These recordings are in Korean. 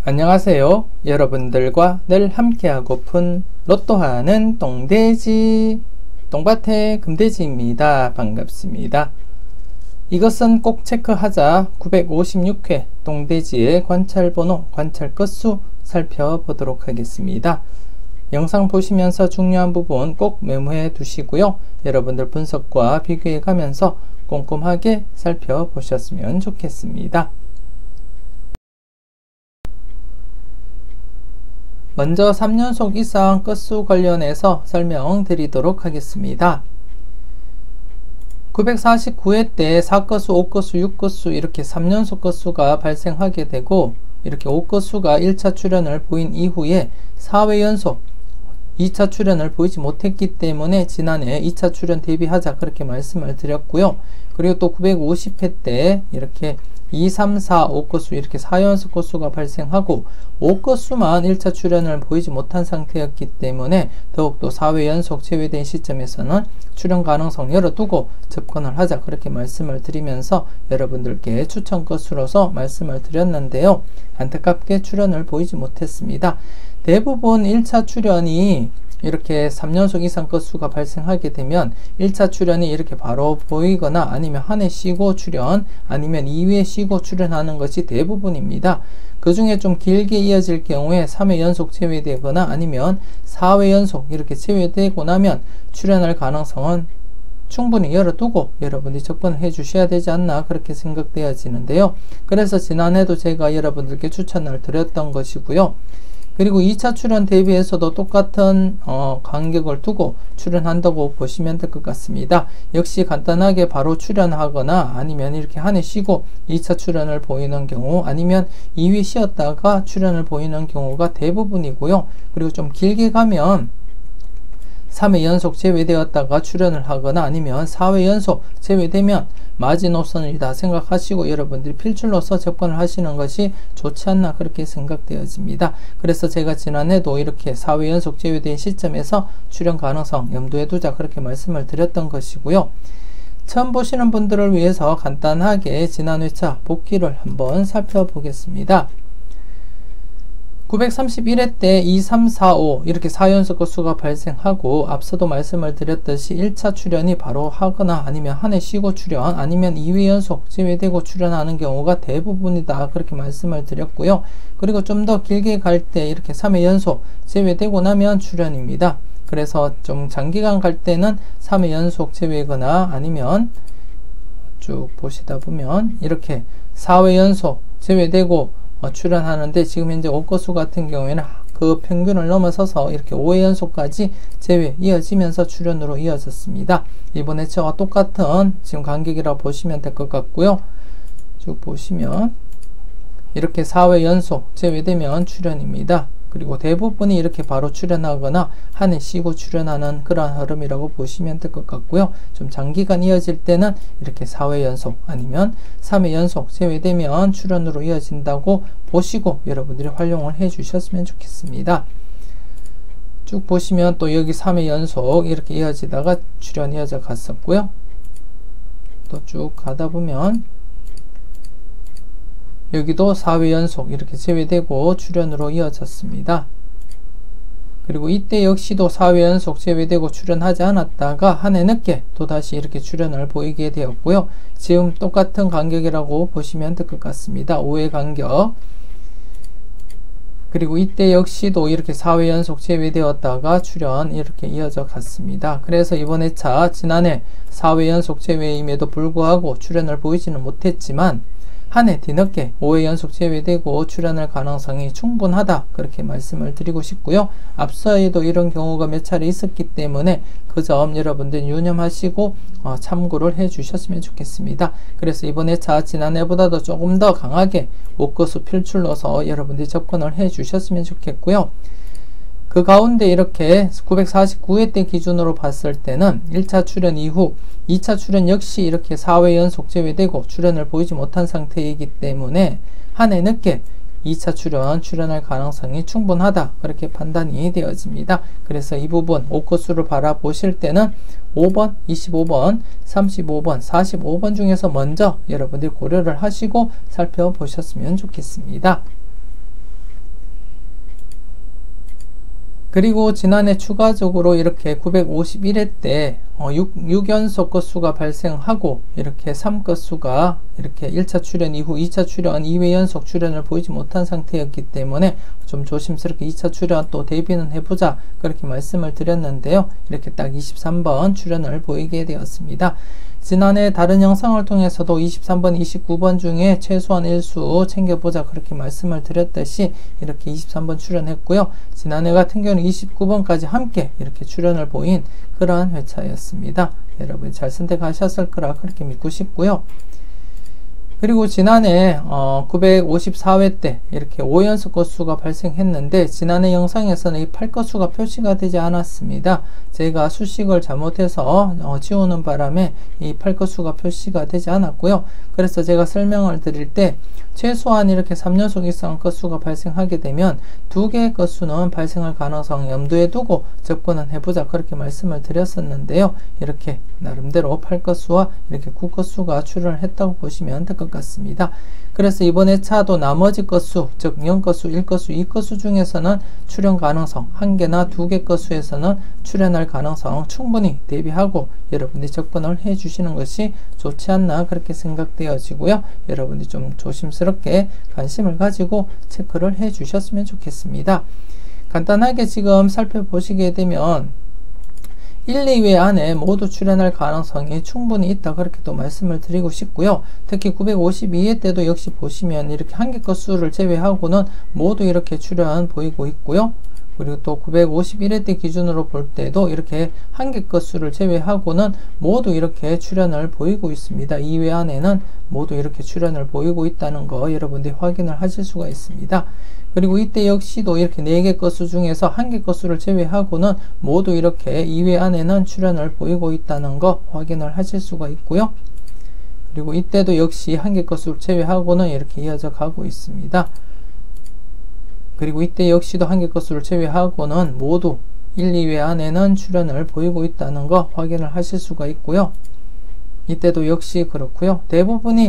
안녕하세요. 여러분들과 늘 함께하고픈 로또하는 똥돼지 똥밭의 금돼지입니다. 반갑습니다. 이것은 꼭 체크하자 956회 똥돼지의 관찰번호, 관찰 건수 살펴보도록 하겠습니다. 영상 보시면서 중요한 부분 꼭 메모해 두시고요. 여러분들 분석과 비교해 가면서 꼼꼼하게 살펴보셨으면 좋겠습니다. 먼저 3연속 이상 건수 관련해서 설명드리도록 하겠습니다. 949회 때 4건수, 5건수, 6건수 이렇게 3연속 건수가 발생하게 되고, 이렇게 5건수가 1차 출현을 보인 이후에 4회 연속 2차 출현을 보이지 못했기 때문에 지난해 2차 출현 대비하자 그렇게 말씀을 드렸고요. 그리고 또 950회 때 이렇게 2, 3, 4, 5건수 이렇게 4연속 건수가 발생하고 5건수만 1차 출현을 보이지 못한 상태였기 때문에 더욱더 4회 연속 제외된 시점에서는 출현 가능성 열어두고 접근을 하자 그렇게 말씀을 드리면서 여러분들께 추천 건수로서 말씀을 드렸는데요. 안타깝게 출현을 보이지 못했습니다. 대부분 1차 출현이 이렇게 3연속 이상 건수가 발생하게 되면 1차 출현이 이렇게 바로 보이거나 아니면 한 해 쉬고 출현, 아니면 2회 쉬고 출현하는 것이 대부분입니다. 그 중에 좀 길게 이어질 경우에 3회 연속 제외되거나 아니면 4회 연속 이렇게 제외되고 나면 출현할 가능성은 충분히 열어두고 여러분들이 접근을 해 주셔야 되지 않나 그렇게 생각되어지는데요. 그래서 지난해도 제가 여러분들께 추천을 드렸던 것이고요. 그리고 2차 출현 대비해서도 똑같은 간격을 두고 출현한다고 보시면 될 것 같습니다. 역시 간단하게 바로 출현하거나 아니면 이렇게 한 해 쉬고 2차 출현을 보이는 경우, 아니면 2회 쉬었다가 출현을 보이는 경우가 대부분이고요. 그리고 좀 길게 가면 3회 연속 제외되었다가 출현을 하거나 아니면 4회 연속 제외되면 마지노선이다 생각하시고 여러분들이 필출로서 접근을 하시는 것이 좋지 않나 그렇게 생각되어집니다. 그래서 제가 지난해도 이렇게 4회 연속 제외된 시점에서 출현 가능성 염두에 두자 그렇게 말씀을 드렸던 것이고요. 처음 보시는 분들을 위해서 간단하게 지난 회차 복기를 한번 살펴보겠습니다. 931회 때 2, 3, 4, 5 이렇게 4연속 건수가 발생하고, 앞서도 말씀을 드렸듯이 1차 출현이 바로 하거나 아니면 한 해 쉬고 출현, 아니면 2회 연속 제외되고 출현하는 경우가 대부분이다 그렇게 말씀을 드렸고요. 그리고 좀 더 길게 갈 때 이렇게 3회 연속 제외되고 나면 출현입니다. 그래서 좀 장기간 갈 때는 3회 연속 제외거나 아니면 쭉 보시다 보면 이렇게 4회 연속 제외되고 출현하는데, 지금 현재 5건수 같은 경우에는 그 평균을 넘어서서 이렇게 5회 연속까지 제외 이어지면서 출현으로 이어졌습니다. 이번 회차와 똑같은 지금 간격이라고 보시면 될 것 같고요. 쭉 보시면 이렇게 4회 연속 제외되면 출현입니다. 그리고 대부분이 이렇게 바로 출현하거나 한 해 쉬고 출현하는 그런 흐름이라고 보시면 될 것 같고요. 좀 장기간 이어질 때는 이렇게 4회 연속 아니면 3회 연속 제외되면 출현으로 이어진다고 보시고 여러분들이 활용을 해 주셨으면 좋겠습니다. 쭉 보시면 또 여기 3회 연속 이렇게 이어지다가 출현 이어져 갔었고요. 또 쭉 가다 보면 여기도 4회 연속 이렇게 제외되고 출현으로 이어졌습니다. 그리고 이때 역시도 4회 연속 제외되고 출현하지 않았다가 한 해 늦게 또다시 이렇게 출현을 보이게 되었고요. 지금 똑같은 간격이라고 보시면 될 것 같습니다. 5회 간격. 그리고 이때 역시도 이렇게 4회 연속 제외되었다가 출현 이렇게 이어져 갔습니다. 그래서 이번 회차 지난해 4회 연속 제외임에도 불구하고 출현을 보이지는 못했지만 한 해 뒤늦게 5회 연속 제외되고 출현할 가능성이 충분하다 그렇게 말씀을 드리고 싶고요. 앞서에도 이런 경우가 몇 차례 있었기 때문에 그 점 여러분들 유념하시고 참고를 해 주셨으면 좋겠습니다. 그래서 이번 회차 지난해보다도 조금 더 강하게 5건수 필출로서 여러분들이 접근을 해 주셨으면 좋겠고요. 그 가운데 이렇게 949회 때 기준으로 봤을 때는 1차 출현 이후 2차 출현 역시 이렇게 4회 연속 제외되고 출현을 보이지 못한 상태이기 때문에 한 해 늦게 2차 출현할 가능성이 충분하다 그렇게 판단이 되어집니다. 그래서 이 부분 5건수를 바라보실 때는 5번, 25번, 35번, 45번 중에서 먼저 여러분들이 고려를 하시고 살펴보셨으면 좋겠습니다. 그리고 지난해 추가적으로 이렇게 951회 때 6연속 건수가 발생하고 이렇게 3건수가 이렇게 1차 출현 이후 2차 출현 2회 연속 출현을 보이지 못한 상태였기 때문에 좀 조심스럽게 2차 출현 또 대비는 해보자 그렇게 말씀을 드렸는데요. 이렇게 딱 23번 출현을 보이게 되었습니다. 지난해 다른 영상을 통해서도 23번, 29번 중에 최소한 1수 챙겨보자 그렇게 말씀을 드렸듯이 이렇게 23번 출연했고요. 지난해 같은 경우는 29번까지 함께 이렇게 출연을 보인 그러한 회차였습니다. 여러분 잘 선택하셨을 거라 그렇게 믿고 싶고요. 그리고 지난해 954회 때 이렇게 5연속 건수가 발생했는데 지난해 영상에서는 이 8건수가 표시가 되지 않았습니다. 제가 수식을 잘못해서 지우는 바람에 이 8건수가 표시가 되지 않았고요. 그래서 제가 설명을 드릴 때 최소한 이렇게 3연속 이상 건수가 발생하게 되면 2개의 건수는 발생할 가능성을 염두에 두고 접근을 해보자 그렇게 말씀을 드렸었는데요. 이렇게 나름대로 8건수와 이렇게 9건수가 출현을 했다고 보시면 될 것 같습니다. 그래서 이번 회차도 나머지 건수, 즉 0건수, 1건수, 2건수 중에서는 출현 가능성 1개나 2개 건수에서는 출현할 가능성 충분히 대비하고 여러분들이 접근을 해 주시는 것이 좋지 않나 그렇게 생각되어지고요. 여러분들이 좀 조심스럽게 관심을 가지고 체크를 해 주셨으면 좋겠습니다. 간단하게 지금 살펴보시게 되면 1, 2회 안에 모두 출현할 가능성이 충분히 있다 그렇게 또 말씀을 드리고 싶고요. 특히 952회 때도 역시 보시면 이렇게 1개 건수를 제외하고는 모두 이렇게 출현 보이고 있고요. 그리고 또 951회 때 기준으로 볼 때도 이렇게 1개 건수를 제외하고는 모두 이렇게 출현을 보이고 있습니다. 2회 안에는 모두 이렇게 출현을 보이고 있다는 거 여러분들이 확인을 하실 수가 있습니다. 그리고 이때 역시도 이렇게 4개 건수 중에서 1개 건수를 제외하고는 모두 이렇게 2회 안에는 출현을 보이고 있다는 거 확인을 하실 수가 있고요. 그리고 이때도 역시 1개 건수를 제외하고는 이렇게 이어져 가고 있습니다. 그리고 이때 역시도 1개 건수를 제외하고는 모두 1, 2회 안에는 출현을 보이고 있다는 거 확인을 하실 수가 있고요. 이때도 역시 그렇고요. 대부분이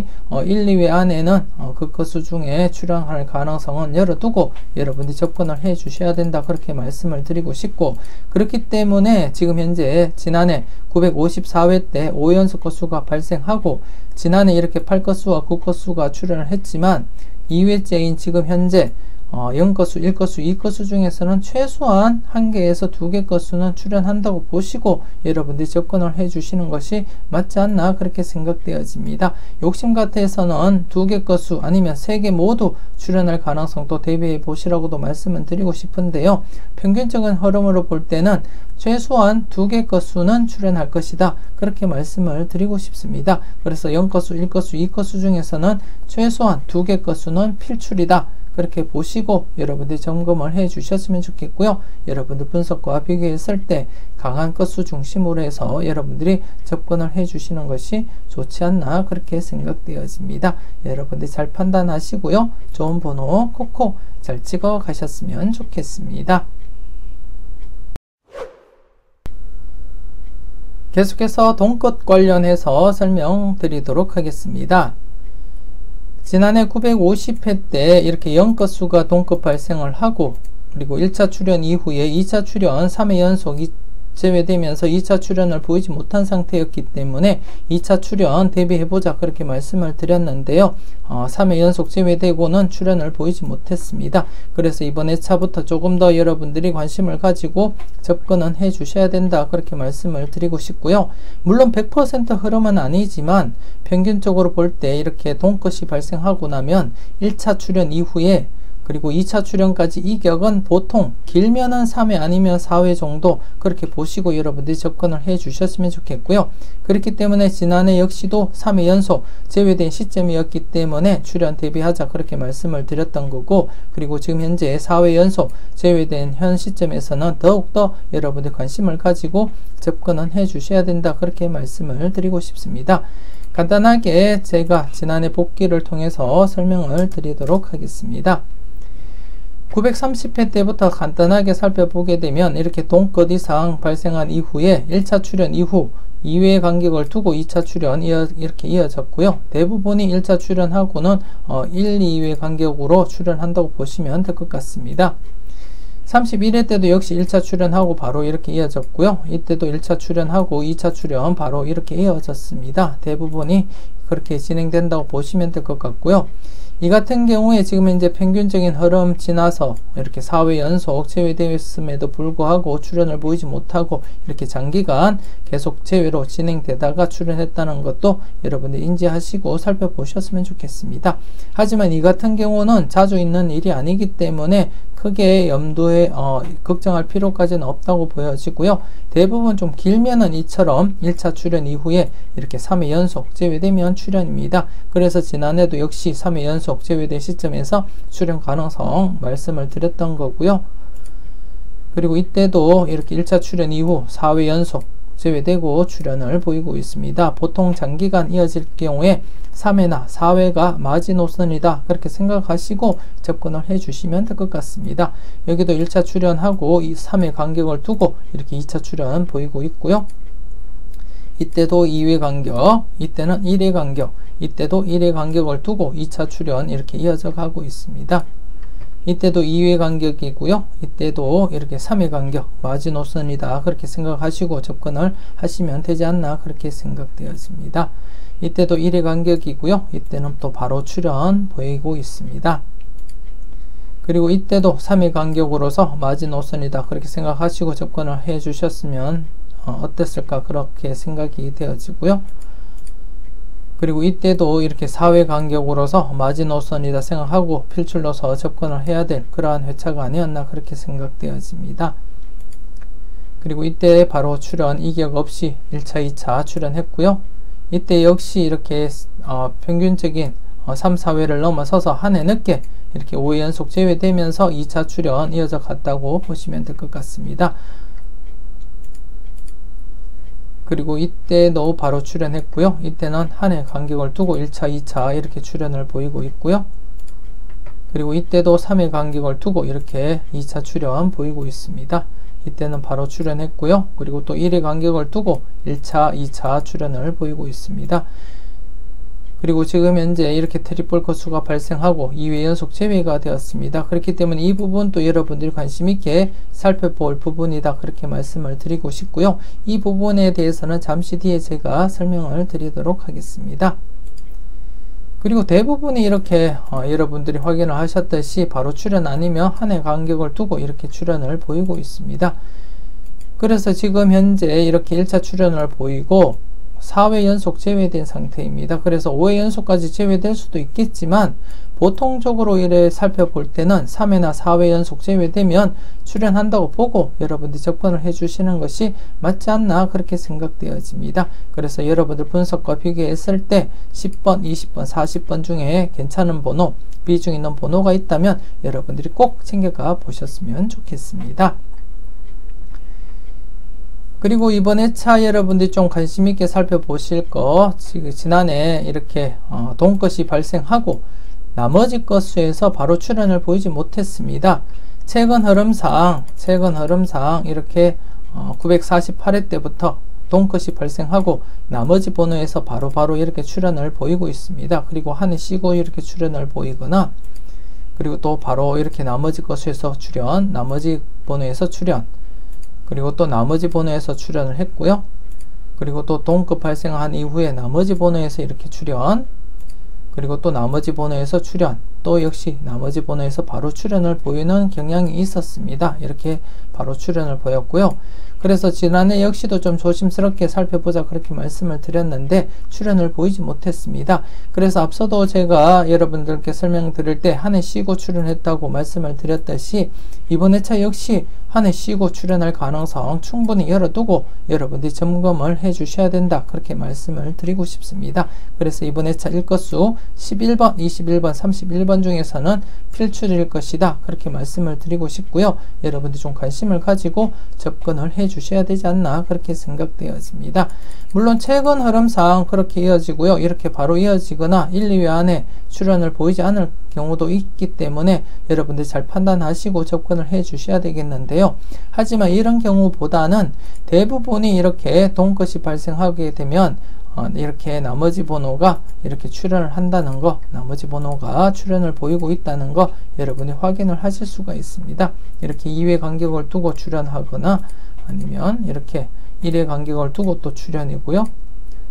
1, 2회 안에는 그 건수 중에 출현할 가능성은 열어두고 여러분들이 접근을 해 주셔야 된다 그렇게 말씀을 드리고 싶고, 그렇기 때문에 지금 현재 지난해 954회 때 5연속 건수가 발생하고 지난해 이렇게 8건수와 9건수가 출현을 했지만 2회째인 지금 현재 0건수, 1건수, 2건수 중에서는 최소한 1개에서 2개 건수는 출현한다고 보시고 여러분들이 접근을 해 주시는 것이 맞지 않나 그렇게 생각되어집니다. 욕심 같아서는 2개 건수 아니면 3개 모두 출현할 가능성도 대비해 보시라고도 말씀을 드리고 싶은데요. 평균적인 흐름으로 볼 때는 최소한 2개 건수는 출현할 것이다 그렇게 말씀을 드리고 싶습니다. 그래서 0건수, 1건수, 2건수 중에서는 최소한 2개 건수는 필출이다 그렇게 보시고 여러분들이 점검을 해 주셨으면 좋겠고요. 여러분들 분석과 비교했을 때 강한 건수 중심으로 해서 여러분들이 접근을 해 주시는 것이 좋지 않나 그렇게 생각되어집니다. 여러분들이 잘 판단하시고요. 좋은 번호 콕콕 잘 찍어 가셨으면 좋겠습니다. 계속해서 돈끝 관련해서 설명드리도록 하겠습니다. 지난해 950회 때 이렇게 0건수가 동급 발생을 하고 그리고 1차 출현 이후에 2차 출현 3회 연속 제외되면서 2차 출현을 보이지 못한 상태였기 때문에 2차 출현 대비해보자 그렇게 말씀을 드렸는데요. 3회 연속 제외되고는 출현을 보이지 못했습니다. 그래서 이번 회차부터 조금 더 여러분들이 관심을 가지고 접근은 해 주셔야 된다 그렇게 말씀을 드리고 싶고요. 물론 100% 흐름은 아니지만 평균적으로 볼 때 이렇게 동끝이 발생하고 나면 1차 출현 이후에 그리고 2차 출현까지 이격은 보통 길면은 3회 아니면 4회 정도 그렇게 보시고 여러분들이 접근을 해 주셨으면 좋겠고요. 그렇기 때문에 지난해 역시도 3회 연속 제외된 시점이었기 때문에 출현 대비하자 그렇게 말씀을 드렸던 거고, 그리고 지금 현재 4회 연속 제외된 현 시점에서는 더욱더 여러분들 관심을 가지고 접근은 해 주셔야 된다 그렇게 말씀을 드리고 싶습니다. 간단하게 제가 지난해 복기를 통해서 설명을 드리도록 하겠습니다. 930회 때부터 간단하게 살펴보게 되면 이렇게 동끝 이상 발생한 이후에 1차 출현 이후 2회의 간격을 두고 2차 출현 이렇게 이어졌고요. 대부분이 1차 출현하고는 1, 2회 간격으로 출현한다고 보시면 될 것 같습니다. 31회 때도 역시 1차 출연하고 바로 이렇게 이어졌고요. 이때도 1차 출연하고 2차 출연 바로 이렇게 이어졌습니다. 대부분이 그렇게 진행된다고 보시면 될 것 같고요. 이 같은 경우에 지금 이제 평균적인 흐름 지나서 이렇게 4회 연속 제외되었음에도 불구하고 출연을 보이지 못하고 이렇게 장기간 계속 제외로 진행되다가 출연했다는 것도 여러분들 인지하시고 살펴보셨으면 좋겠습니다. 하지만 이 같은 경우는 자주 있는 일이 아니기 때문에 크게 염두에 걱정할 필요까지는 없다고 보여지고요. 대부분 좀 길면은 이처럼 1차 출연 이후에 이렇게 3회 연속 제외되면 출연입니다. 그래서 지난해도 역시 3회 연속 제외된 시점에서 출연 가능성 말씀을 드렸던 거고요. 그리고 이때도 이렇게 1차 출연 이후 4회 연속 제외되고 출연을 보이고 있습니다. 보통 장기간 이어질 경우에 3회나 4회가 마지노선이다 그렇게 생각하시고 접근을 해 주시면 될 것 같습니다. 여기도 1차 출연하고 이 3회 간격을 두고 이렇게 2차 출연 보이고 있고요. 이때도 2회 간격, 이때는 1회 간격, 이때도 1회 간격을 두고 2차 출연 이렇게 이어져 가고 있습니다. 이때도 2회 간격이고요. 이때도 이렇게 3회 간격, 마지노선이다 그렇게 생각하시고 접근을 하시면 되지 않나 그렇게 생각되어집니다. 이때도 1회 간격이고요. 이때는 또 바로 출연 보이고 있습니다. 그리고 이때도 3회 간격으로서 마지노선이다 그렇게 생각하시고 접근을 해 주셨으면 어땠을까 그렇게 생각이 되어지고요. 그리고 이때도 이렇게 4회 간격으로서 마지노선이다 생각하고 필출로서 접근을 해야 될 그러한 회차가 아니었나 그렇게 생각되어집니다. 그리고 이때 바로 출연 이격 없이 1차, 2차 출연했고요. 이때 역시 이렇게 평균적인 3, 4회를 넘어서서 한 해 늦게 이렇게 5회 연속 제외되면서 2차 출연 이어져 갔다고 보시면 될 것 같습니다. 그리고 이때도 바로 출연했고요. 이때는 한 해 간격을 두고 1차, 2차 이렇게 출연을 보이고 있고요. 그리고 이때도 3회 간격을 두고 이렇게 2차 출연 보이고 있습니다. 이때는 바로 출연했고요. 그리고 또 1회 간격을 두고 1차, 2차 출연을 보이고 있습니다. 그리고 지금 현재 이렇게 트리플 컷수가 발생하고 2회 연속 제외가 되었습니다. 그렇기 때문에 이 부분도 여러분들이 관심 있게 살펴볼 부분이다 그렇게 말씀을 드리고 싶고요. 이 부분에 대해서는 잠시 뒤에 제가 설명을 드리도록 하겠습니다. 그리고 대부분이 이렇게 여러분들이 확인을 하셨듯이 바로 출연 아니면 한 해 간격을 두고 이렇게 출연을 보이고 있습니다. 그래서 지금 현재 이렇게 1차 출연을 보이고 4회 연속 제외된 상태입니다. 그래서 5회 연속까지 제외될 수도 있겠지만 보통적으로 이래 살펴볼 때는 3회나 4회 연속 제외되면 출연한다고 보고 여러분들이 접근을 해 주시는 것이 맞지 않나 그렇게 생각되어집니다. 그래서 여러분들 분석과 비교했을 때 10번, 20번, 40번 중에 괜찮은 번호, 비중 있는 번호가 있다면 여러분들이 꼭 챙겨가 보셨으면 좋겠습니다. 그리고 이번 회차 여러분들이 좀 관심 있게 살펴보실 거, 지난해 이렇게 동것이 발생하고 나머지 것수에서 바로 출연을 보이지 못했습니다. 최근 흐름상 이렇게 948회 때부터 동것이 발생하고 나머지 번호에서 바로 이렇게 출연을 보이고 있습니다. 그리고 한 해 쉬고 이렇게 출연을 보이거나, 그리고 또 바로 이렇게 나머지 것수에서 출연, 나머지 번호에서 출연, 그리고 또 나머지 번호에서 출연을 했고요. 그리고 또 동급 발생한 이후에 나머지 번호에서 이렇게 출연, 그리고 또 나머지 번호에서 출연, 또 역시 나머지 번호에서 바로 출연을 보이는 경향이 있었습니다. 이렇게 바로 출연을 보였고요. 그래서 지난해 역시도 좀 조심스럽게 살펴보자 그렇게 말씀을 드렸는데 출연을 보이지 못했습니다. 그래서 앞서도 제가 여러분들께 설명드릴 때 한 해 쉬고 출연했다고 말씀을 드렸듯이 이번 회차 역시 한 해 쉬고 출연할 가능성 충분히 열어두고 여러분들이 점검을 해 주셔야 된다 그렇게 말씀을 드리고 싶습니다. 그래서 이번 회차 일것수 11번, 21번, 31번 중에서는 필출일 것이다 그렇게 말씀을 드리고 싶고요. 여러분들이 좀 관심을 가지고 접근을 해 주셔야 되지 않나 그렇게 생각되어집니다. 물론 최근 흐름상 그렇게 이어지고요. 이렇게 바로 이어지거나 1, 2회 안에 출연을 보이지 않을 경우도 있기 때문에 여러분들 잘 판단하시고 접근을 해 주셔야 되겠는데요. 하지만 이런 경우보다는 대부분이 이렇게 동것이 발생하게 되면 이렇게 나머지 번호가 이렇게 출연을 한다는 거, 나머지 번호가 출연을 보이고 있다는 거 여러분이 확인을 하실 수가 있습니다. 이렇게 2회 간격을 두고 출연하거나 아니면 이렇게 1회 간격을 두고 또 출연이고요.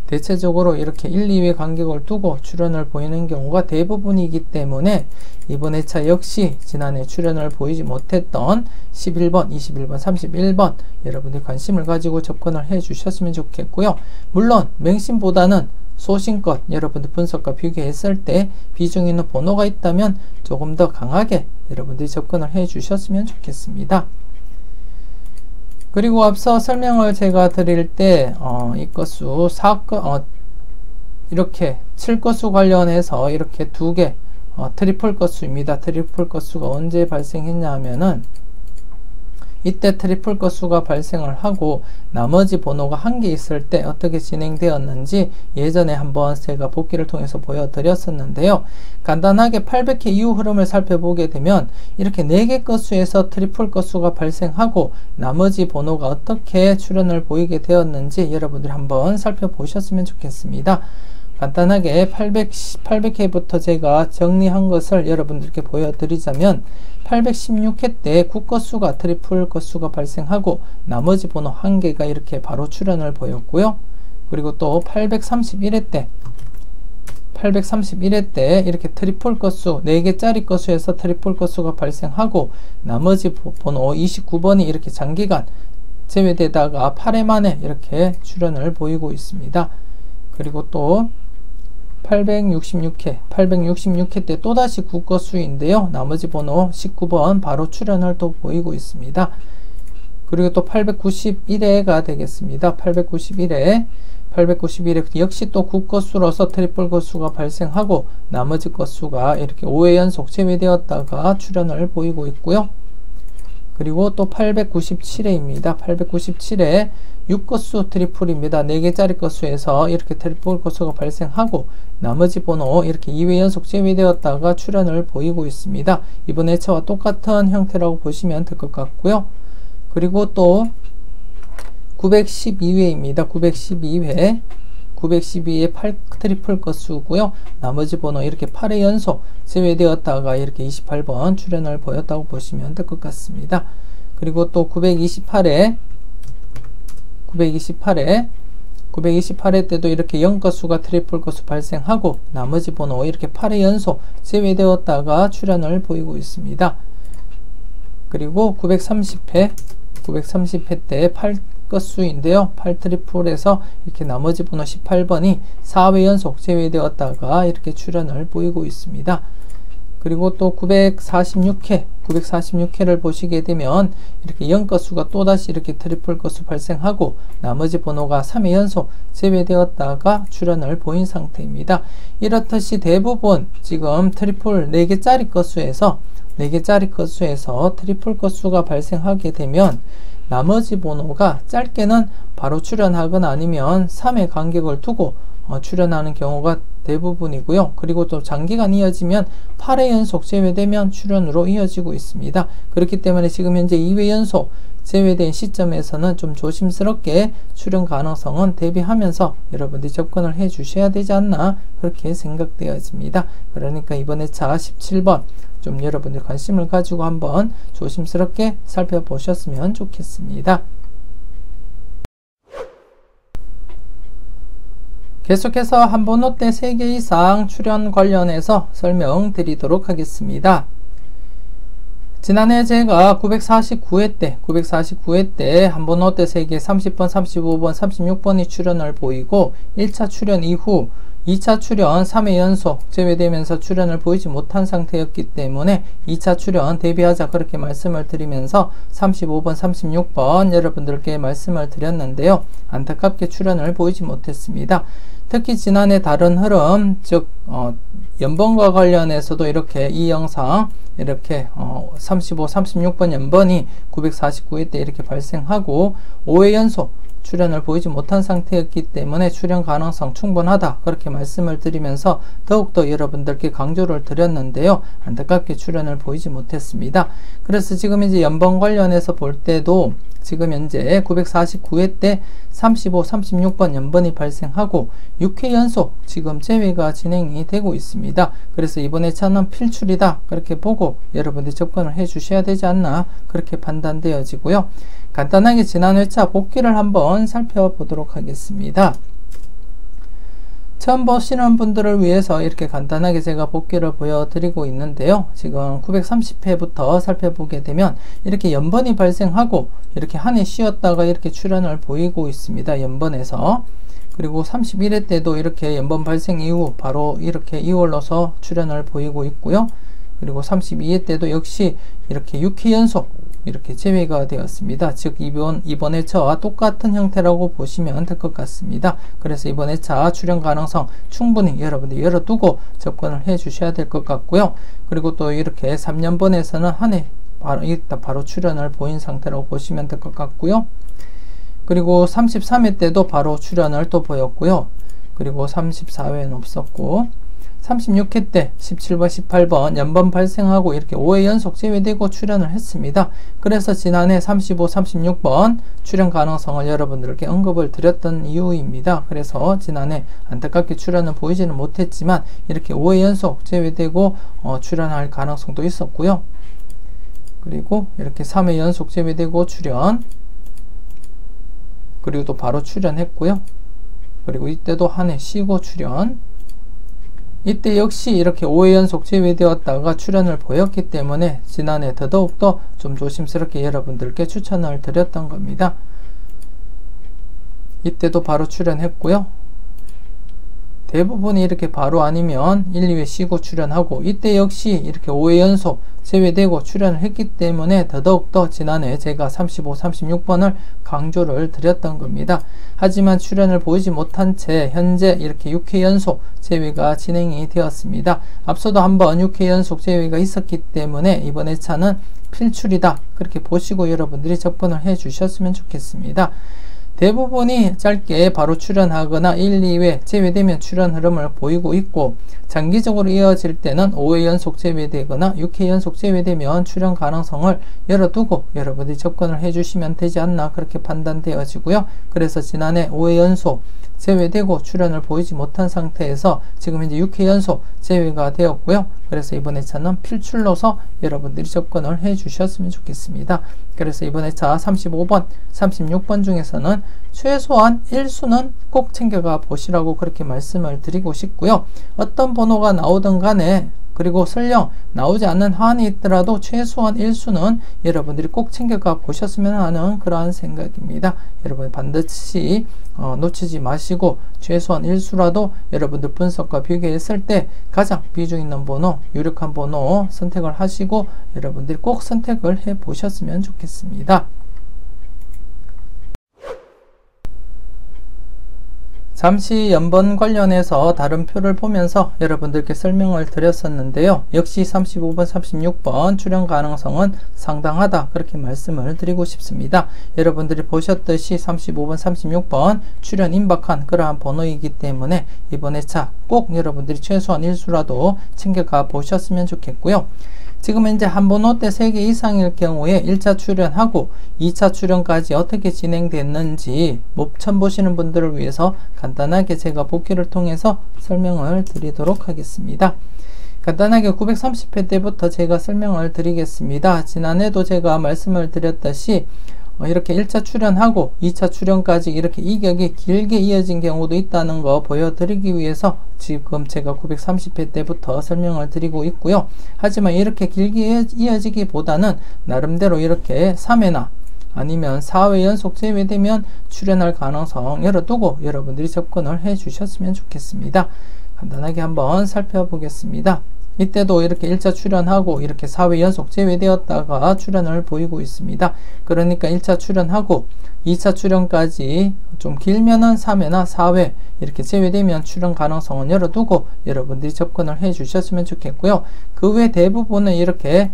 대체적으로 이렇게 1, 2회 간격을 두고 출연을 보이는 경우가 대부분이기 때문에 이번 회차 역시 지난해 출연을 보이지 못했던 11번, 21번, 31번 여러분들이 관심을 가지고 접근을 해 주셨으면 좋겠고요. 물론 맹신보다는 소신껏 여러분들 분석과 비교했을 때 비중 있는 번호가 있다면 조금 더 강하게 여러분들이 접근을 해 주셨으면 좋겠습니다. 그리고 앞서 설명을 제가 드릴 때 이 건수 이렇게 7건수 관련해서 이렇게 두 개 트리플 건수입니다. 트리플 건수가 언제 발생했냐 하면은 이때 트리플 건수가 발생을 하고 나머지 번호가 한 개 있을 때 어떻게 진행되었는지 예전에 한번 제가 복기를 통해서 보여드렸었는데요. 간단하게 800회 이후 흐름을 살펴보게 되면 이렇게 4개 건수에서 트리플 건수가 발생하고 나머지 번호가 어떻게 출현을 보이게 되었는지 여러분들이 한번 살펴보셨으면 좋겠습니다. 간단하게 800회부터 제가 정리한 것을 여러분들께 보여드리자면 816회 때 9건수가 트리플 건수가 발생하고 나머지 번호 1개가 이렇게 바로 출현을 보였고요. 그리고 또 831회 때 이렇게 트리플 건수 4개짜리 건수에서 트리플 건수가 발생하고 나머지 번호 29번이 이렇게 장기간 제외되다가 8회 만에 이렇게 출현을 보이고 있습니다. 그리고 또 866회 때 또다시 9건수인데요. 나머지 번호 19번 바로 출현을 또 보이고 있습니다. 그리고 또 891회가 되겠습니다. 891회 역시 또 9건수로서 트리플 건수가 발생하고 나머지 건수가 이렇게 5회 연속 제외되었다가 출현을 보이고 있고요. 그리고 또 897회입니다. 897회 6건수 트리플입니다. 4개짜리 건수에서 이렇게 트리플 건수가 발생하고 나머지 번호 이렇게 2회 연속 제외되었다가 출현을 보이고 있습니다. 이번 회차와 똑같은 형태라고 보시면 될 것 같고요. 그리고 또 912회입니다. 912회 8 트리플 건수고요. 나머지 번호 이렇게 8회 연속 제외되었다가 이렇게 28번 출현을 보였다고 보시면 될 것 같습니다. 그리고 또 928회 때도 이렇게 0건수가 트리플 건수 발생하고 나머지 번호 이렇게 8회 연속 제외되었다가 출현을 보이고 있습니다. 그리고 930회 때 8건수인데요. 8 트리플에서 이렇게 나머지 번호 18번이 4회 연속 제외되었다가 이렇게 출현을 보이고 있습니다. 그리고 또 946회를 보시게 되면 이렇게 0건수가 또다시 이렇게 트리플 건수 발생하고 나머지 번호가 3회 연속 제외되었다가 출현을 보인 상태입니다. 이렇듯이 대부분 지금 트리플 4개짜리 건수에서 트리플 건수가 발생하게 되면 나머지 번호가 짧게는 바로 출현하거나 아니면 3회 간격을 두고 출현하는 경우가 대부분이고요. 그리고 또 장기간 이어지면 8회 연속 제외되면 출현으로 이어지고 있습니다. 그렇기 때문에 지금 현재 2회 연속 제외된 시점에서는 좀 조심스럽게 출현 가능성은 대비하면서 여러분들이 접근을 해 주셔야 되지 않나 그렇게 생각되어집니다. 그러니까 이번 회차 17번 좀 여러분들 관심을 가지고 한번 조심스럽게 살펴보셨으면 좋겠습니다. 계속해서 한 번호 때 3개 이상 출현 관련해서 설명드리도록 하겠습니다. 지난해 제가 949회 때 한 번호 때 3개 30번, 35번, 36번이 출현을 보이고 1차 출현 이후 2차 출현 3회 연속 제외되면서 출현을 보이지 못한 상태였기 때문에 2차 출현 대비하자 그렇게 말씀을 드리면서 35번, 36번 여러분들께 말씀을 드렸는데요. 안타깝게 출현을 보이지 못했습니다. 특히 지난해 다른 흐름, 즉 연번과 관련해서도 이렇게 이 영상 이렇게 35, 36번 연번이 949회 때 이렇게 발생하고 5회 연속 출연을 보이지 못한 상태였기 때문에 출연 가능성 충분하다 그렇게 말씀을 드리면서 더욱더 여러분들께 강조를 드렸는데요. 안타깝게 출연을 보이지 못했습니다. 그래서 지금 이제 연번 관련해서 볼 때도 지금 현재 949회 때 35, 36번 연번이 발생하고 6회 연속 지금 재회가 진행이 되고 있습니다. 그래서 이번 회차는 필출이다 그렇게 보고 여러분들이 접근을 해 주셔야 되지 않나 그렇게 판단되어지고요. 간단하게 지난 회차 복귀를 한번 살펴보도록 하겠습니다. 처음 보시는 분들을 위해서 이렇게 간단하게 제가 복귀를 보여드리고 있는데요. 지금 930회부터 살펴보게 되면 이렇게 연번이 발생하고 이렇게 한 해 쉬었다가 이렇게 출연을 보이고 있습니다. 연번에서. 그리고 31회 때도 이렇게 연번 발생 이후 바로 이렇게 2월로서 출연을 보이고 있고요. 그리고 32회 때도 역시 이렇게 6회 연속 이렇게 재회가 되었습니다. 즉 이번 회차와 똑같은 형태라고 보시면 될 것 같습니다. 그래서 이번 회차 출연 가능성 충분히 여러분들이 열어두고 접근을 해 주셔야 될 것 같고요. 그리고 또 이렇게 3년번에서는 한 해 바로 출연을 보인 상태라고 보시면 될 것 같고요. 그리고 33회 때도 바로 출연을 또 보였고요. 그리고 34회는 없었고 36회 때 17번, 18번 연번 발생하고 이렇게 5회 연속 재회되고 출연을 했습니다. 그래서 지난해 35, 36번 출연 가능성을 여러분들께 언급을 드렸던 이유입니다. 그래서 지난해 안타깝게 출연은 보이지는 못했지만 이렇게 5회 연속 재회되고 출연할 가능성도 있었고요. 그리고 이렇게 3회 연속 재회되고 출연, 그리고 또 바로 출연했고요. 그리고 이때도 한 해 쉬고 출연, 이때 역시 이렇게 5회 연속 재회되었다가 출연을 보였기 때문에 지난해 더더욱더 좀 조심스럽게 여러분들께 추천을 드렸던 겁니다. 이때도 바로 출연했고요. 대부분이 이렇게 바로 아니면 1, 2회 쉬고 출연하고 이때 역시 이렇게 5회 연속 재회되고 출연을 했기 때문에 더더욱더 지난해 제가 35, 36번을 강조를 드렸던 겁니다. 하지만 출연을 보이지 못한 채 현재 이렇게 6회 연속 재회가 진행이 되었습니다. 앞서도 한번 6회 연속 재회가 있었기 때문에 이번 회차는 필출이다 그렇게 보시고 여러분들이 접근을 해 주셨으면 좋겠습니다. 대부분이 짧게 바로 출연하거나 1, 2회 재회되면 출연 흐름을 보이고 있고 장기적으로 이어질 때는 5회 연속 재회되거나 6회 연속 재회되면 출연 가능성을 열어두고 여러분들이 접근을 해주시면 되지 않나 그렇게 판단되어지고요. 그래서 지난해 5회 연속 재회되고 출연을 보이지 못한 상태에서 지금 이제 6회 연속 재회가 되었고요. 그래서 이번 회차는 필출로서 여러분들이 접근을 해 주셨으면 좋겠습니다. 그래서 이번 회차 35번, 36번 중에서는 최소한 1수는 꼭 챙겨가 보시라고 그렇게 말씀을 드리고 싶고요. 어떤 번호가 나오든 간에 그리고 설령 나오지 않는 한이 있더라도 최소한 1수는 여러분들이 꼭 챙겨가 보셨으면 하는 그러한 생각입니다. 여러분 반드시 놓치지 마시고 최소한 1수라도 여러분들 분석과 비교했을 때 가장 비중 있는 번호, 유력한 번호 선택을 하시고 여러분들이 꼭 선택을 해 보셨으면 좋겠습니다. 잠시 연번 관련해서 다른 표를 보면서 여러분들께 설명을 드렸었는데요. 역시 35번, 36번 출연 가능성은 상당하다 그렇게 말씀을 드리고 싶습니다. 여러분들이 보셨듯이 35번, 36번 출연 임박한 그러한 번호이기 때문에 이번 회차 꼭 여러분들이 최소한 1수라도 챙겨가 보셨으면 좋겠고요. 지금 현재 한 번호 때 3개 이상일 경우에 1차 출연하고 2차 출연까지 어떻게 진행됐는지 처음 보시는 분들을 위해서 간단하게 제가 복귀를 통해서 설명을 드리도록 하겠습니다. 간단하게 930회 때부터 제가 설명을 드리겠습니다. 지난해도 제가 말씀을 드렸다시 이렇게 1차 출연하고 2차 출연까지 이렇게 이격이 길게 이어진 경우도 있다는 거 보여드리기 위해서 지금 제가 930회 때부터 설명을 드리고 있고요. 하지만 이렇게 길게 이어지기보다는 나름대로 이렇게 3회나 아니면 4회 연속 재회되면 출연할 가능성 열어두고 여러분들이 접근을 해 주셨으면 좋겠습니다. 간단하게 한번 살펴보겠습니다. 이때도 이렇게 1차 출연하고 이렇게 4회 연속 재회되었다가 출연을 보이고 있습니다. 그러니까 1차 출연하고 2차 출연까지 좀 길면은 3회나 4회 이렇게 재회되면 출연 가능성은 열어두고 여러분들이 접근을 해 주셨으면 좋겠고요. 그 외 대부분은 이렇게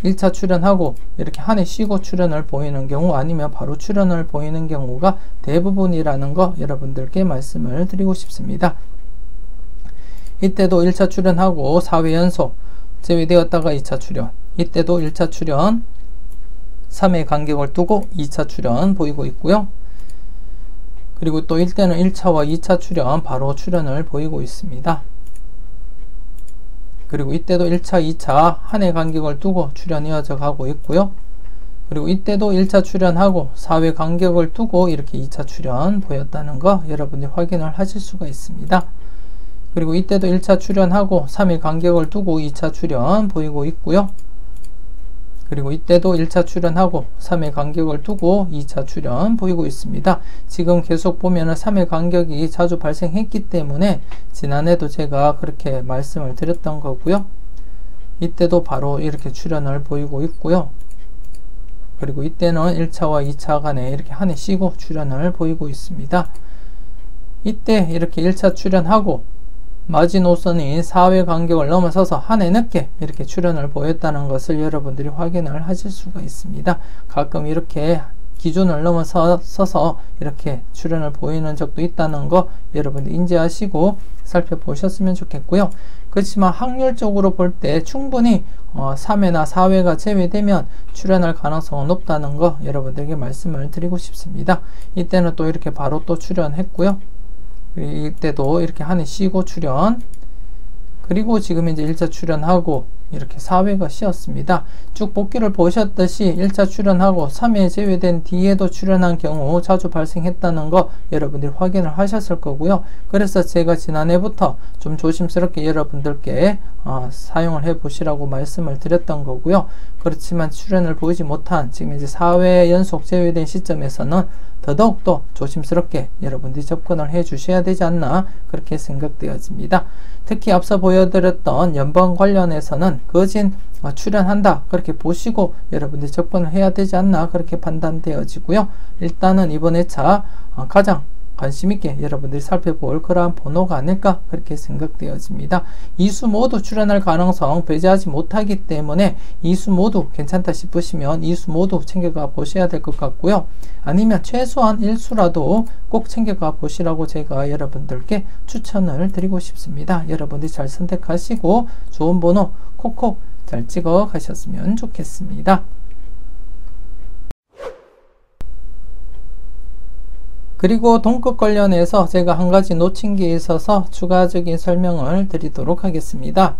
1차 출연하고 이렇게 한 해 쉬고 출연을 보이는 경우 아니면 바로 출연을 보이는 경우가 대부분이라는 거 여러분들께 말씀을 드리고 싶습니다. 이때도 1차 출연하고 4회 연속 제외되었다가 2차 출연, 이때도 1차 출연 3회 간격을 두고 2차 출연 보이고 있고요. 그리고 또 이때는 1차와 2차 출연 바로 출연을 보이고 있습니다. 그리고 이때도 1차, 2차 한 해 간격을 두고 출연 이어져 가고 있고요. 그리고 이때도 1차 출연하고 4회 간격을 두고 이렇게 2차 출연 보였다는 거 여러분이 확인을 하실 수가 있습니다. 그리고 이때도 1차 출연하고 3회 간격을 두고 2차 출연 보이고 있고요. 그리고 이때도 1차 출연하고 3회 간격을 두고 2차 출연 보이고 있습니다. 지금 계속 보면은 3회 간격이 자주 발생했기 때문에 지난해도 제가 그렇게 말씀을 드렸던 거고요. 이때도 바로 이렇게 출연을 보이고 있고요. 그리고 이때는 1차와 2차 간에 이렇게 한 해 쉬고 출연을 보이고 있습니다. 이때 이렇게 1차 출연하고 마지노선인 4회 간격을 넘어서서 한 해 늦게 이렇게 출연을 보였다는 것을 여러분들이 확인을 하실 수가 있습니다. 가끔 이렇게 기준을 넘어서서 이렇게 출연을 보이는 적도 있다는 거 여러분들 인지하시고 살펴보셨으면 좋겠고요. 그렇지만 확률적으로 볼 때 충분히 3회나 4회가 제외되면 출연할 가능성은 높다는 거 여러분들에게 말씀을 드리고 싶습니다. 이때는 또 이렇게 바로 또 출연했고요. 이때도 이렇게 한 해 쉬고 출연, 그리고 지금 이제 1차 출연하고 이렇게 4회가 쉬었습니다. 쭉 복귀를 보셨듯이 1차 출연하고 3회 제외된 뒤에도 출연한 경우 자주 발생했다는 거 여러분들이 확인을 하셨을 거고요. 그래서 제가 지난해부터 좀 조심스럽게 여러분들께 사용을 해 보시라고 말씀을 드렸던 거고요. 그렇지만 출연을 보이지 못한 지금 이제 4회 연속 제외된 시점에서는 더더욱더 조심스럽게 여러분들이 접근을 해 주셔야 되지 않나 그렇게 생각되어집니다. 특히 앞서 보여드렸던 연방 관련해서는 거진 출연한다 그렇게 보시고 여러분들이 접근을 해야 되지 않나 그렇게 판단되어지고요. 일단은 이번 회차 가장 관심있게 여러분들이 살펴볼 그러한 번호가 아닐까 그렇게 생각되어집니다. 2수 모두 출연할 가능성 배제하지 못하기 때문에 2수 모두 괜찮다 싶으시면 2수 모두 챙겨가 보셔야 될 것 같고요. 아니면 최소한 1수라도 꼭 챙겨가 보시라고 제가 여러분들께 추천을 드리고 싶습니다. 여러분들이 잘 선택하시고 좋은 번호 콕콕 잘 찍어 가셨으면 좋겠습니다. 그리고 동급 관련해서 제가 한 가지 놓친 게 있어서 추가적인 설명을 드리도록 하겠습니다.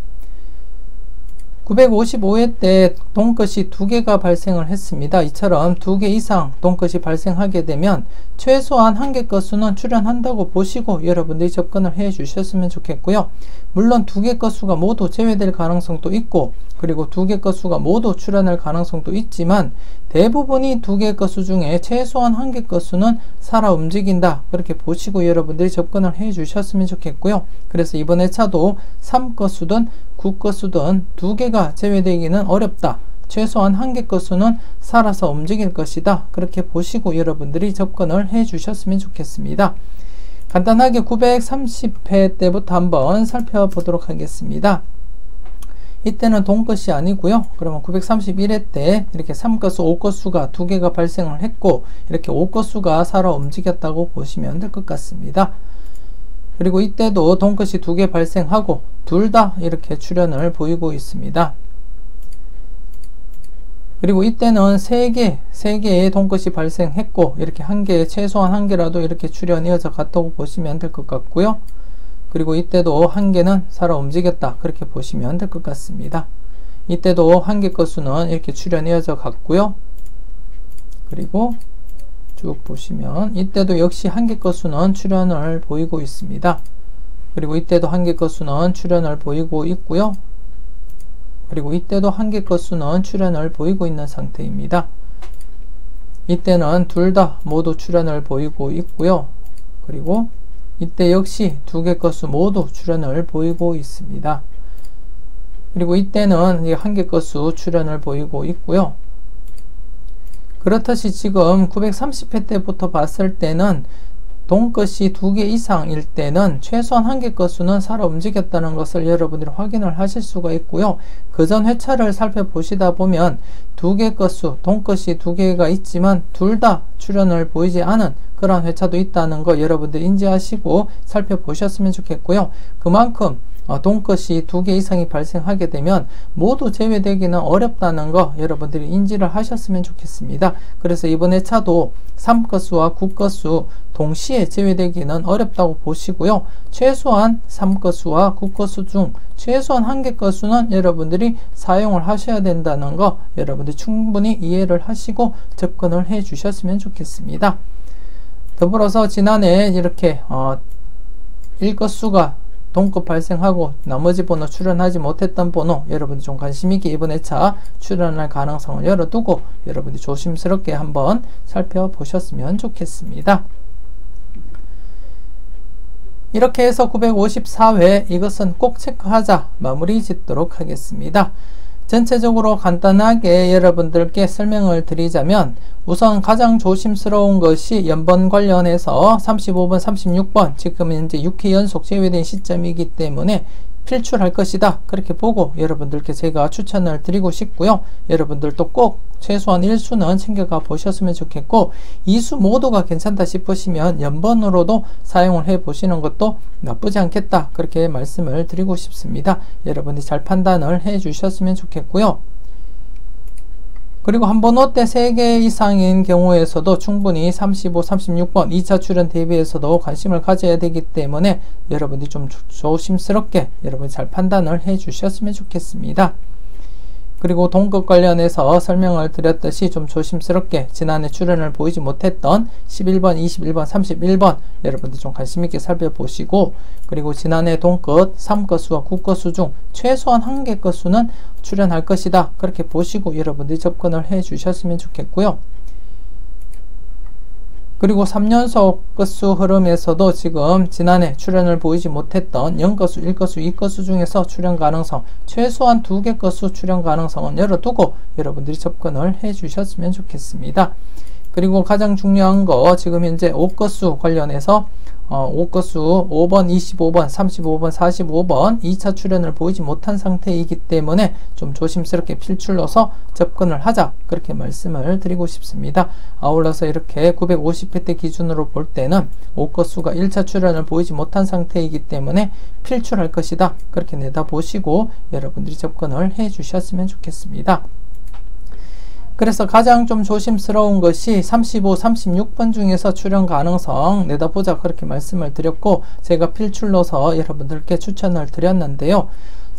955회 때 동끝이 2개가 발생을 했습니다. 이처럼 2개 이상 동끝이 발생하게 되면 최소한 1개 것수는 출연한다고 보시고 여러분들이 접근을 해 주셨으면 좋겠고요. 물론 2개 것수가 모두 제외될 가능성도 있고 그리고 2개 것수가 모두 출연할 가능성도 있지만 대부분이 2개 것수 중에 최소한 1개 것수는 살아 움직인다 그렇게 보시고 여러분들이 접근을 해 주셨으면 좋겠고요. 그래서 이번 회차도 3것수든 9것수든 2개가 제외되기는 어렵다. 최소한 1개 것수는 살아서 움직일 것이다. 그렇게 보시고 여러분들이 접근을 해 주셨으면 좋겠습니다. 간단하게 930회 때부터 한번 살펴보도록 하겠습니다. 이때는 동끝이 아니고요. 그러면 931회 때 이렇게 3것수, 5것수가 2개가 발생을 했고 이렇게 5것수가 살아 움직였다고 보시면 될 것 같습니다. 그리고 이때도 동끝이 2개 발생하고 둘 다 이렇게 출연을 보이고 있습니다. 그리고 이때는 3개의 동끝이 발생했고 이렇게 1개, 최소한 1개라도 이렇게 출연이 이어져 갔다고 보시면 될 것 같고요. 그리고 이때도 1개는 살아 움직였다 그렇게 보시면 될 것 같습니다. 이때도 1개 것수는 이렇게 출연이 이어져 갔고요. 그리고 쭉 보시면 이때도 역시 1개 것수는 출연을 보이고 있습니다. 그리고 이때도 1개 것수는 출연을 보이고 있고요. 그리고 이때도 1개 것수는 출연을 보이고 있는 상태입니다. 이때는 둘 다 모두 출연을 보이고 있고요. 그리고 이때 역시 2개 것수 모두 출연을 보이고 있습니다. 그리고 이때는 1개 것수 출연을 보이고 있고요. 그렇듯이 지금 930회 때부터 봤을 때는 동끝이 2개 이상일 때는 최소한 1개 건수는 살아 움직였다는 것을 여러분들이 확인을 하실 수가 있고요. 그 전 회차를 살펴보시다 보면 2개 건수, 동끝이 2개가 있지만 둘 다 출현을 보이지 않은 그런 회차도 있다는 거 여러분들 인지하시고 살펴보셨으면 좋겠고요. 그만큼 동끝이 2개 이상이 발생하게 되면 모두 제외되기는 어렵다는 거 여러분들이 인지를 하셨으면 좋겠습니다. 그래서 이번 회차도 3건수와 9건수 동시에 제외되기는 어렵다고 보시고요. 최소한 3건수와 9건수 중 최소한 1개 건수는 여러분들이 사용을 하셔야 된다는 거 여러분들이 충분히 이해를 하시고 접근을 해 주셨으면 좋겠습니다. 더불어서 지난해 이렇게 1건수가 동급 발생하고 나머지 번호 출연하지 못했던 번호 여러분들 좀 관심있게 이번 회차 출연할 가능성을 열어두고 여러분들이 조심스럽게 한번 살펴보셨으면 좋겠습니다. 이렇게 해서 954회 이것은 꼭 체크하자 마무리 짓도록 하겠습니다. 전체적으로 간단하게 여러분들께 설명을 드리자면 우선 가장 조심스러운 것이 연번 관련해서 35번, 36번 지금 현재 6회 연속 제외된 시점이기 때문에 필출할 것이다. 그렇게 보고 여러분들께 제가 추천을 드리고 싶고요. 여러분들도 꼭 최소한 1수는 챙겨가 보셨으면 좋겠고 2수 모두가 괜찮다 싶으시면 연번으로도 사용을 해 보시는 것도 나쁘지 않겠다. 그렇게 말씀을 드리고 싶습니다. 여러분들이 잘 판단을 해 주셨으면 좋겠고요. 그리고 한 번호 때 3개 이상인 경우에서도 충분히 35, 36번 2차 출연 대비해서도 관심을 가져야 되기 때문에 여러분들이 좀 조심스럽게 여러분이 잘 판단을 해 주셨으면 좋겠습니다. 그리고 동급 관련해서 설명을 드렸듯이 좀 조심스럽게 지난해 출연을 보이지 못했던 11번, 21번, 31번 여러분들 좀 관심있게 살펴보시고 그리고 지난해 동급 3건수와 9건수 중 최소한 1개 건수는 출연할 것이다. 그렇게 보시고 여러분들이 접근을 해 주셨으면 좋겠고요. 그리고 3연속 건수 흐름에서도 지금 지난해 출연을 보이지 못했던 0건수, 1건수, 2건수 중에서 출연 가능성 최소한 2개 건수 출연 가능성은 열어두고 여러분들이 접근을 해 주셨으면 좋겠습니다. 그리고 가장 중요한 거 지금 현재 5건수 관련해서 5건수 5번, 25번, 35번, 45번 2차 출연을 보이지 못한 상태이기 때문에 좀 조심스럽게 필출로서 접근을 하자 그렇게 말씀을 드리고 싶습니다. 아울러서 이렇게 950회 때 기준으로 볼 때는 5건수가 1차 출연을 보이지 못한 상태이기 때문에 필출할 것이다 그렇게 내다보시고 여러분들이 접근을 해 주셨으면 좋겠습니다. 그래서 가장 좀 조심스러운 것이 35, 36번 중에서 출연 가능성 내다보자 그렇게 말씀을 드렸고 제가 필출로서 여러분들께 추천을 드렸는데요.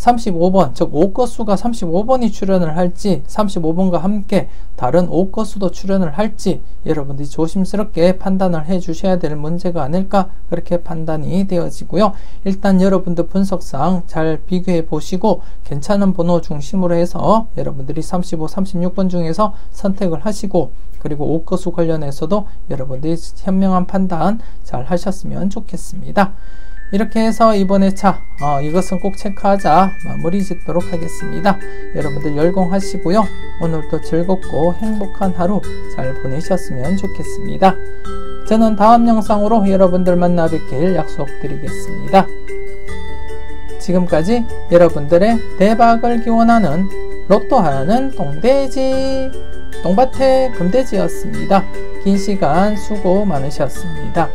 35번, 즉 5건수가 35번이 출연을 할지 35번과 함께 다른 5건수도 출연을 할지 여러분들이 조심스럽게 판단을 해 주셔야 될 문제가 아닐까 그렇게 판단이 되어지고요. 일단 여러분들 분석상 잘 비교해 보시고 괜찮은 번호 중심으로 해서 여러분들이 35, 36번 중에서 선택을 하시고 그리고 5건수 관련해서도 여러분들이 현명한 판단 잘 하셨으면 좋겠습니다. 이렇게 해서 이번 회차 이것은 꼭 체크하자 마무리 짓도록 하겠습니다. 여러분들 열공하시고요. 오늘도 즐겁고 행복한 하루 잘 보내셨으면 좋겠습니다. 저는 다음 영상으로 여러분들 만나 뵙길 약속드리겠습니다. 지금까지 여러분들의 대박을 기원하는 로또하는 동돼지 동밭의 금돼지였습니다. 긴 시간 수고 많으셨습니다.